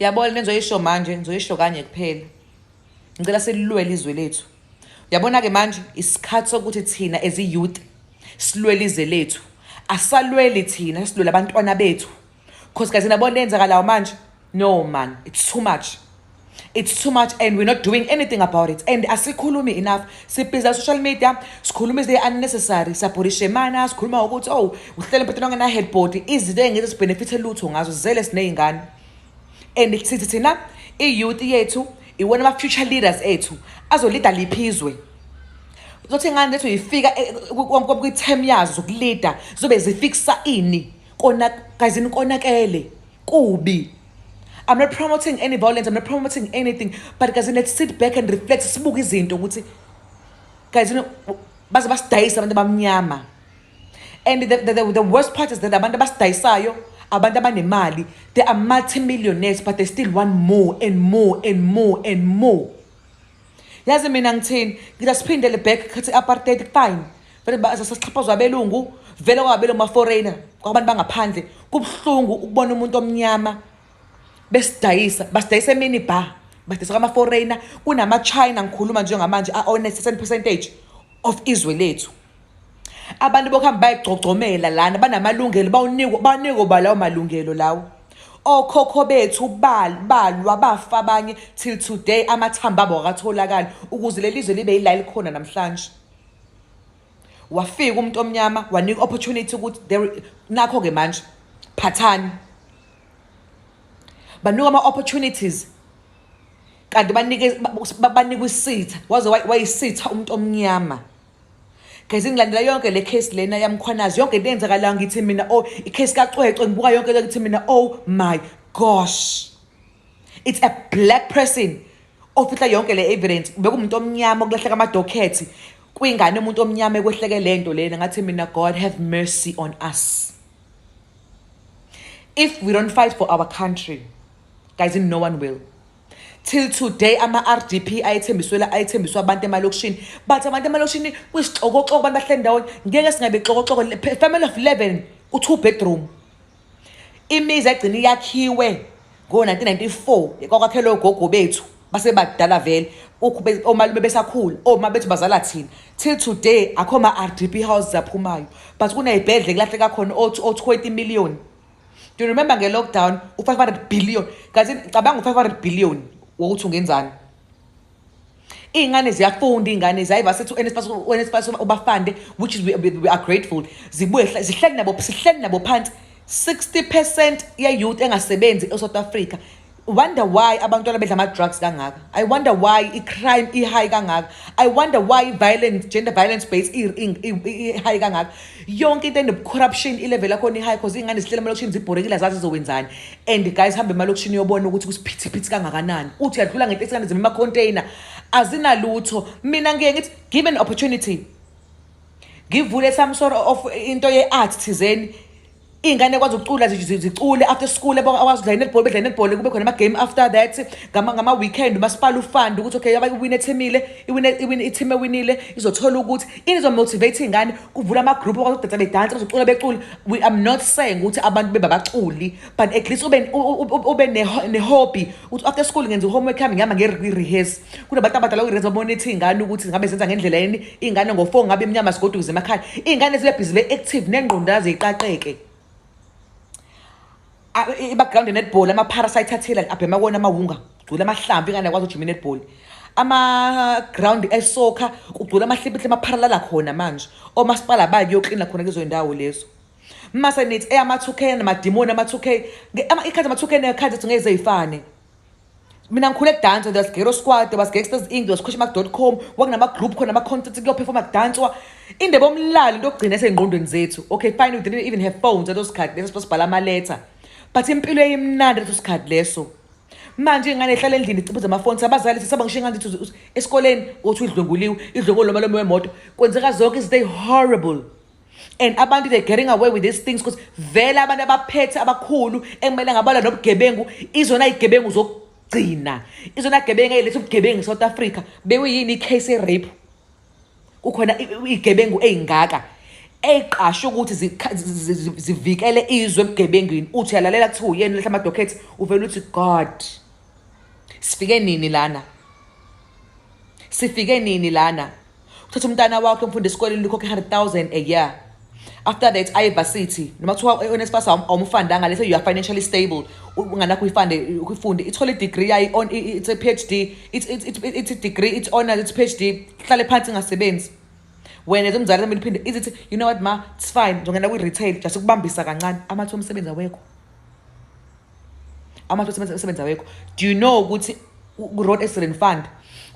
Yabona nizoyisho manje, nizoyisho kanye kuphela. Ngicela sililwele izwe lethu. Uyabona-ke manje isikhathi sokuthi thina as i-youth silwele izwe lethu. Asalweli thina, silwele abantwana bethu. Because guys, nabona yenzakalayo manje. No man, it's too much. It's too much and we're not doing anything about it. And asikhulumi enough. Sibhiza social media, sikhuluma izinto unnecessary. Saphorisha imana, sikhuluma ukuthi uhlele empetheni ongena headboard. Izinto engeke zibenefithe lutho ngazo zizele siney'ngane. And sithi thina i-youth yethu iwona ama-future leaders ethu azolida liphi izwe. Uzothi ingane lethu yifika kwi-term yazo zokulida zobe zifikisa ini kazini konakele kubi. I'm not promoting any violence, I'm not promoting anything, but guys, let's sit back and reflect. Sibuke izinto ukuthi guys, baze basidayisa abantu abamnyama. And the worst part is that abantu abasidayisayo abantu abanemali, they are multi-millionaires, but they still want more and more and more and more. Yazi mina ngithini, ngidasiphindele back kathi apartheid fine. Vele sasixhaphazwa abelungu, vele kwabelungu ma-foreigner, kwabantu bangaphandle. Kubuhlungu ukubona umuntu omnyama besidayisa, basidayisa emini bar, basidayisa kwama-foreigner, kunama-China ngikhuluma njengamanje a-own a certain percentage of izwe lethu. Abantu bokuhamba bayigcogcomela lana banamalungelo banikwa balawo malungelo lawo. Okhokho bethu balwa bafa abanye till today amathamba abo akatholakala ukuze lelizwe libe yila likhona namhlanje. Wafika umuntu omnyama wanika opportunity ukuthi nakho ke manje phathani. Banika ama opportunities kanti banikwa isitha waze wayisitha umuntu omnyama. Guys, ngilandela yonke le case lena yamkhwanazi yonke into eyenzakalayo ngithi mina i-case kaCwecwe ngibuka yonke le ngithi mina oh my gosh, it's a black person ofihla yonke le evidence bekumuntu omnyama okulahleka amadokethi kwingane umuntu omnyama ekwehleke lento lena ngathi mina God have mercy on us. If we don't fight for our country, guys, no one will. Till today ama-RDP ayethembiswa abantu emalokishini, but abantu emalokishini kwisixokoxoko abantu bahleli ndawonye ngeke singabe xokoxoko. Family of 11 ku-2 bedroom. Imizi yagcina yakhiwe ngo-1994 kwakwakhelwe ogogo bethu basebadala vele omalume besakhula oma bethu bazala thina. Till today akho ma-RDP houses aphumayo, but kuney'bhedle kulahleka khona o-20 million. Do you remember nge-lockdown u-500 billion? Kazi cabanga u-500 billion wokuthi ungenzani. Iy'ngane ziyafunda, iy'ngane ziyayiva sethu NSFAS ubafande, which is we are grateful. Zibuye sihleli nabo phansi. 60% ye-youth engasebenzi e-South Africa. Wonder why abantwana bedla ama-drugs kangaka. I wonder why i-crime i-high kangaka. I wonder why violence, gender violence based i-high kangaka. Yonke into ene-corruption i-level yakhona i-high because iy'ngane zihlela emalokishini zibhorekile azazi zizowenzani. And guys, hambe emalokishini yobona ukuthi kusiphithiphithi kangakanani. Uthi uyadlula ngetekisane zima ama-container azinalutho. Mina ngeke ngithi give an opportunity. Ngivule some sort of into ye-art thizeni. Iy'ngane kwazi ukucula zicule after school abakwazi ukudlala i-netball bedlala i-netball kube khona ama-game after that ngama-weekend umasipala ufund ukuthi okay iwine ethemile i-team ewinile izothola ukuthi izomotivate iy'ngane kuvula ama-group akwazi ukudetsa bedansa bazocula becule. I'm not saying ukuthi abantu bebabaculi, but at least ube ne-hobby ukuthi after school ngenza i-homework yami ngihamba nge-rehearse. Kunabantu abadala ku-rehearse babonetha iy'ngane ukuthi ngabe zenza ngendlela yini. Iy'ngane ngo-4 ngabe imnyama sigoduze emakhaya. Iy'ngane zibe busy be-active nengqondo yazo yiqaqeke. I-background netball ama-parasite athela abhema kona amawunga kugcula amahlamvu ingane akwazi ukujima i-netball. Ama-ground e-soccer kugcula amahliphihle amapharalala khona manje. Omasipala bayoklina khona kuzo indawo lezo. Mase nithi ama-2K namadimoni ama-2K ikhathi ama-2K nekhathi ethi ngeze yifane. Mina ngikhule kudansa, there was Ghetto Squad, there was Gangsters Inc, there was Kushmark.com, wakunama-group khona ama-content kuyophefoma kudanswa. Indebe omlalo into yokugcina esey'ngqondweni zethu. Okay fine, we didn't even have phones at those sikhathi leso sibhala ama-letter. But impilo yayimnandi leso sikhathi leso. Manje ingane ehlala endlini iciphuza amafoni abazali sisaba ngisho ingane ithi esikoleni othi idlwenguliwe idlongolomalomo wemoto kwenzeka zonke izinto horrible. And abantu they're getting away with these things because vele abantu abaphethe abakhulu ekumele ngabala nobugebengu izona igebengu zokugcina. Izona gebengu elethu ubugebengu eSouth Africa bekuyini i-case rape. Kukhona igebengu ey'ngaka. eqashe ukuthi zivikele izwe ebugebengini uthi uyalalela kuthiwa uyena lehla amadokhethi uvela uthi God sifike nini lana uthatha umntana wakho emfunda esikoleni likhokhe 100,000 a year. After that ayivasithi noma kuthiwa uNSFAS awumfundanga lethe you are financially stable unganakho uyifunde ithole degree yayi on it's a PhD it's a degree it's honors it's PhD hlale phansi ngasebenzi wena ezomzali zamini phinde izithi you know what ma it's fine ngizongena kwi retail just ukubambisa kancane amathu omsebenzi awekho do you know ukuthi road accident fund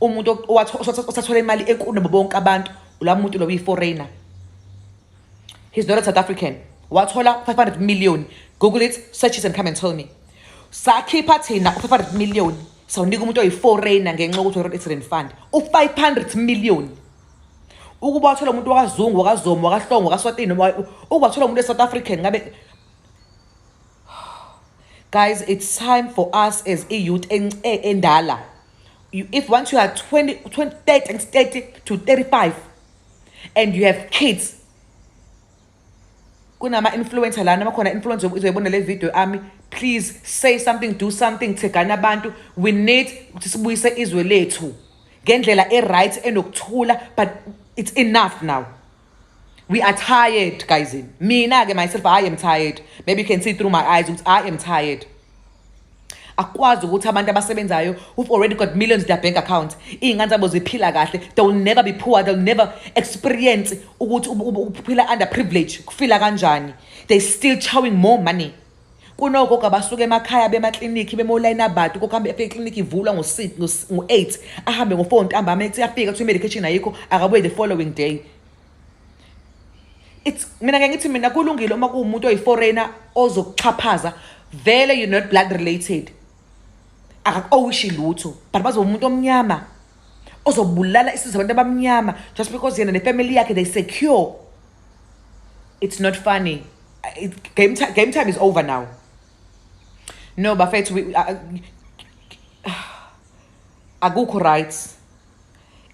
umuntu osathola imali enkulu bonke abantu la muntu lo uyi-foreigner. He's not a South African. Wathola 500 million. Google it, search it and come and tell me. Sakhipha thina 500 million. Sawunika umuntu oyi-foreigner ngenxa yokuthi road accident fund. 500 million. Ukuba wathola umuntu wakazungu, wakaZomo, wakaHlongo, wakaSwatini, ukuba wathola umuntu e-South African ngabe. Guys, it's time for us as a youth endala. If once you are 30 to 35 and you have kids, kunama-influencer lana makhona influencer uzoyibona le video ami, please say something, do something, thegana abantu. We need ukuthi sibuyise izwe lethu ngendlela e-right enokuthula, but it's enough now. We are tired, guys. Mina ke myself, I am tired. Maybe you can see through my eyes ukuthi I am tired. Akwazi ukuthi abantu abasebenzayo who've already got millions in their bank account iy'ngane zabo ziphila kahle, they will never be poor, they will never experience ukuthi ukuphila under privilege kufila kanjani. They still chowing more money kunogogo basuke emakhaya bemaklinikhi bemolayini abantu kokuhambe efike iklinikhi ivulwa ngo-8 ahambe ngo-4 ntambama ethi afika kuthiwa i-medication ayikho akabuye the following day. Mina ngeke ngithi mina kulungile uma kuwumuntu oyi-foreigner ozokuxhaphaza vele you're not blood related akakowishi lutho, but bazoba umuntu omnyama ozobulala isizwe abantu abamnyama just because yena ne-family yakhe they secure. It's not funny. Game time is over now. No, bafethu akukho right.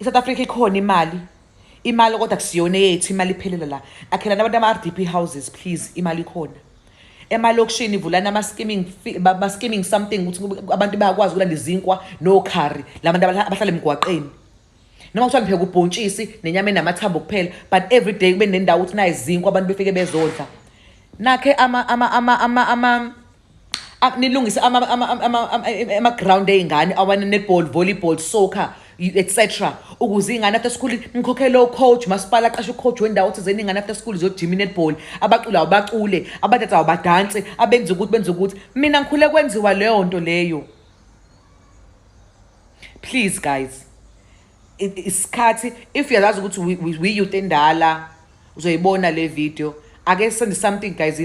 I-South Africa ikhona imali kodwa kusiyona yethu imali iphelela la. Akhela nabantu ama-RDP houses please, imali ikhona. Emalokishini ivulana ama-skimming something ukuthi abantu bayakwazi ukulanda izinkwa nokhari labantu abahlala emgwaqeni. Noma kuthiwa ngipheka ubhontshisi nenyama enamathambo kuphela, but every day kube nendawo ukuthi nayi izinkwa abantu befike bezodla. Nakhe nilungise ama-ground ey'ngane awana-netball, volleyball, soccer, etc. Ukuze iy'ngane after school ngikhokhele o-coach, masipala aqashe u-coach wendawo thizeni iy'ngane after school ziyojima i-netball, abaculayo bacule, abadansayo badanse, abenze ukuthi. Mina ngikhule kwenziwa leyo nto leyo. Please guys, isikhathi if uyazazi ukuthi we youth endala uzoyibona le video, ake send something guys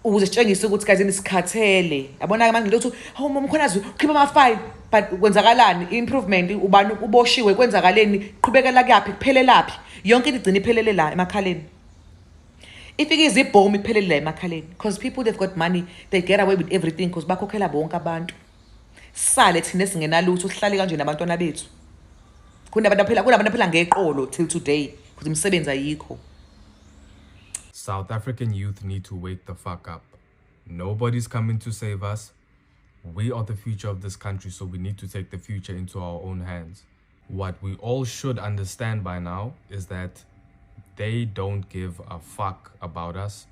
ukuze sitshengise ukuthi guys isikhathele. Yabona manje ngithi hawu mkhwenazi ukhipha ama-file, but kwenzakalani improvement, ubani uboshiwe kwenzakaleni, qhubekela kuyaphi kuphelelaphi, yonke into igcina iphelele la emakhaleni. Ifike izibhomu iphelele la emakhaleni because people they've got money, they get away with everything because bakhokhela bonke abantu. Sale thina singenalutho sihlale kanje nabantwana bethu. Kunabantu aphila ngeqolo till today because imisebenzi ayikho. South African youth need to wake the fuck up. Nobody's coming to save us. We are the future of this country, so we need to take the future into our own hands. What we all should understand by now is that they don't give a fuck about us.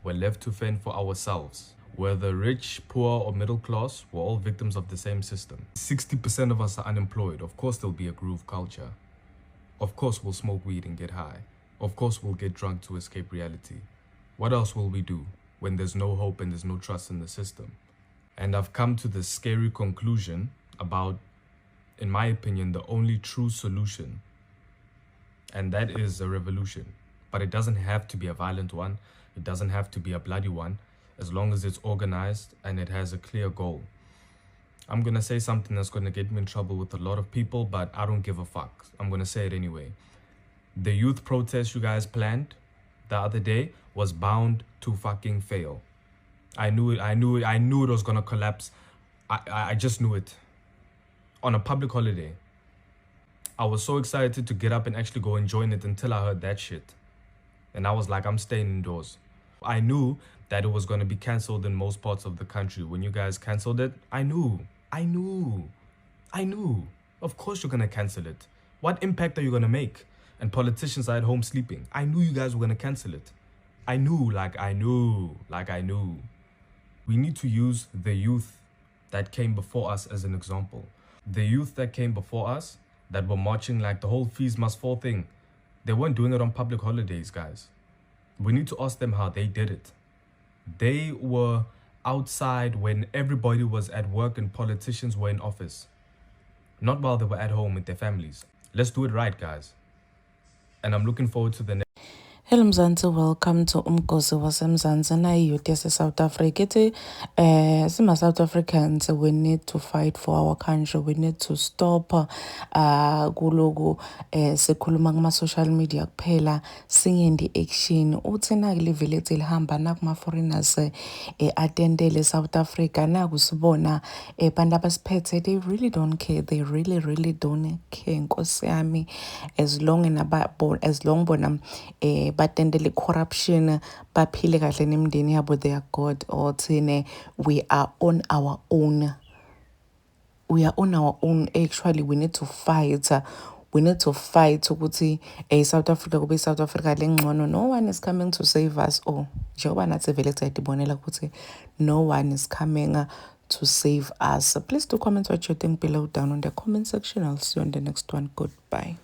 We're left to fend for ourselves. Whether rich, poor, or middle class, we're all victims of the same system. 60% of us are unemployed. Of course, there'll be a groove culture. Of course, we'll smoke weed and get high. Of course, we'll get drunk to escape reality. What else will we do when there's no hope and there's no trust in the system? And I've come to the scary conclusion about, in my opinion, the only true solution. And that is a revolution. But it doesn't have to be a violent one. It doesn't have to be a bloody one, as long as it's organized and it has a clear goal. I'm going to say something that's going to get me in trouble with a lot of people, but I don't give a fuck. I'm going to say it anyway. The youth protest you guys planned the other day was bound to fucking fail. I knew it was gonna collapse. I just knew it. On a public holiday. I was so excited to get up and actually go and join it until I heard that shit. And I was like, I'm staying indoors. I knew that it was going to be cancelled in most parts of the country. When you guys cancelled it, I knew. Of course you're going to cancel it. What impact are you going to make? And politicians are at home sleeping. I knew you guys were going to cancel it. I knew. We need to use the youth that came before us as an example. The youth that came before us, that were marching like the whole fees must fall thing, they weren't doing it on public holidays, guys. We need to ask them how they did it. They were outside when everybody was at work and politicians were in office. Not while they were at home with their families. Let's do it right, guys. And I'm looking forward to the next. Hello Mzansi, welcome to Umgosi waseMzansi na youth South Africa. South Africans, we need to fight for our country. We need to stop kuloku sikhuluma kuma social media kuphela singendi action. Uthi nakule lethi lihamba nakuma foreigners attendele South Africa nakusibona bantu abasiphethe, they really don't care. They really don't care. Nkosi yami, as long bona batendele corruption baphile kahle nemndeni yabo, they are God. Or thine, we are on our own. Actually, we need to fight. Ukuthi South Africa kube South Africa lengcono. No one is coming to save us. Njengoba nathi vele sayibonela ukuthi no one is coming to save us. Please do comment what you think below down on the comment section. I'll see you on the next one. Goodbye.